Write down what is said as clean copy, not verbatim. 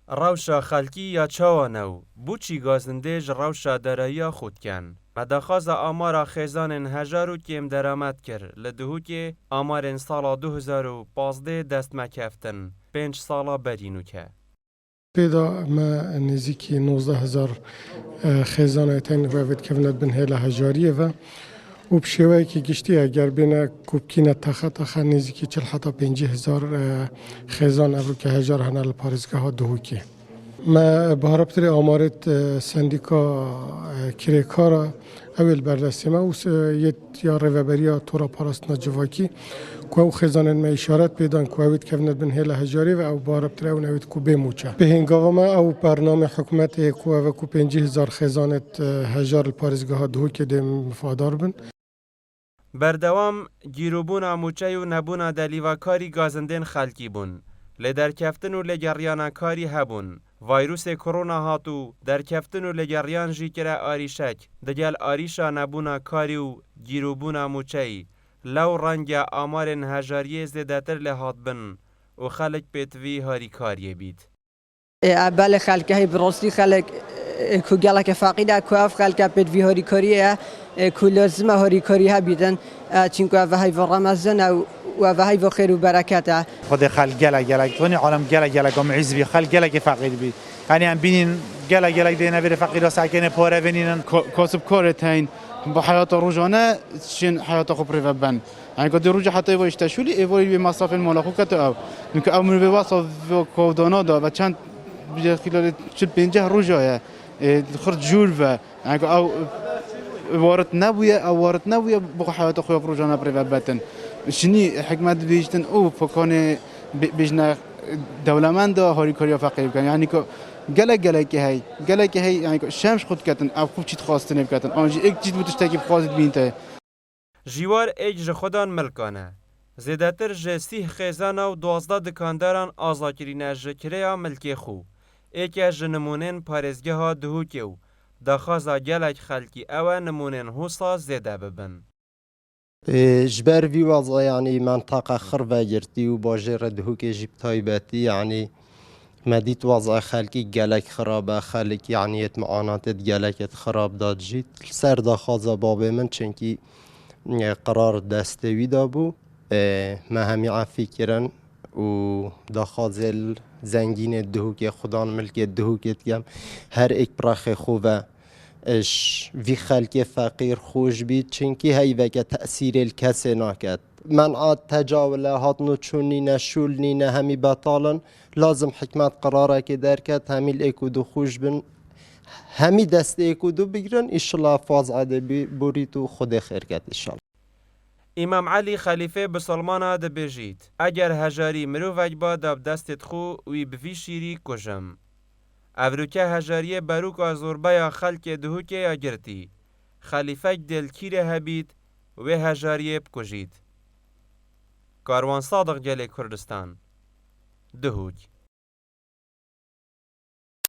روشا خلکی یا چوانو بوچی گازندیج روشا دریا خود کن. مدخواز آمارا خیزان هجارو کم درآمد کرد لدهو که آمار سال 2015 دست مکفتن 5 سالا برینو که. پیدا ما نزدیکی 19,000 خیزان تن روید کفنت بن هلا هجاریه و بشوی که گشتی اگر بین کوبکینه تخت نزدیکی 40 حتی 50,000 خیزان اول که هجار هنال پارزگاه ها دهوکی. ما بهاربتری آمارت سندیکا کریکارا اول بررسی ما یا روبریا تورا پاراستنا جواکی که او خزانن ما اشارت پیدان که اوید کفنت بن هلا هجاری و او بهاربتری او نوید که به موچه به هنگام ما او برنامه حکومت که او 50,000 خزانت هجار پارزگاه ها دهوکی دم مفادار بن. بردوام گیروبونا موچه و نبونا دلیواکاری گازندین خلکی بون. لدرکفتن و لگریانا کاری هبون. ویروس کرونا هاتو درکفتن و لگریان جی کرا آریشک. دگل آریشا نبونا کاری و گیروبونا موچه. لو رنگ آمارن هجاریه زیدتر لحاط بن و خلق پیتوی هاری کاریه بید. اول خلقه های براستی خلق که گلک فقیده که اف خلقه پیتوی هاری کاریه که لازمه هاری کاری ها بیدن چونکه اوه های و رمضان و اوه های و خیر و برکته. خود خلق گلک تونی عالم گلک هم عز بی خلق گلک فقیر بید. یعنی هم بینین گلک دینه بیر فقیر و ساکنه پاره بینین. کاسب کار تاین با حیات روزانه چین حیات خوب رو ببن. يعني قد يروج حتى يبغى يشتشولي يبغى بمصرف الملاكو كتأو نك أو من بواسطة كودانا دا بچند خلال شل 50 روجاية خرج جولفا يعني أو وارد نبوية أو وارد نبوية بقى حياة أخويا بروجانا بريفابتن شني حكمة بيجتن أو فكان بيجنا دولمان دا هاري كاريا فقير كان يعني جلك هاي يعني شمس خود كتن أو خوب چيت خواستن بكتن آنجي إك چيت بتشتكي بخواست بينته جیوار ایج خودان ملکانه. زیادتر جسیح خیزان و 12 دکانداران آزاکرین جکریا ملکی خو. ایک جنمونن پارزگه ها دهوکیو. دخوازا گلک خلکی او نمونن حوصا زیده ببن. جبر في وضع يعني منطقة خربة جرتي وباجرة دهوكي جيب تايباتي يعني مديت وضع خلقي جالك خرابة خلق يعني يتمعانات جالك خراب داد جيت سر دخوازا بابي من چنكي قرار دستوی دابو ما همی عفی کرن و داخازل زنگین دهوک خودان ملک دهوکت کم هر ایک براخ خوبه اش وی خلق فقیر خوش بید چنکی هیوه که تأثیر الکسی ناکد منعات تجاوله هاتنو چونی نشول نینه همی بطالن لازم حکمت قراره که درکت همی الاکودو خوش بن همی دست اکودو بگیرن ایشالله فاز عده بوریتو خود خیر کد ایشالله. امام علی خلیفه بسلمانا ده بجید اگر هجاری مروفک با داب دستت خو وی بوی شیری کجم. اوروکه هجاریه بروک آزوربا یا خلک دهوکه یا گرتی. خلیفه دل کیره هبید و هجاریه بکجید. کاروان صادق گله کردستان. دهوک.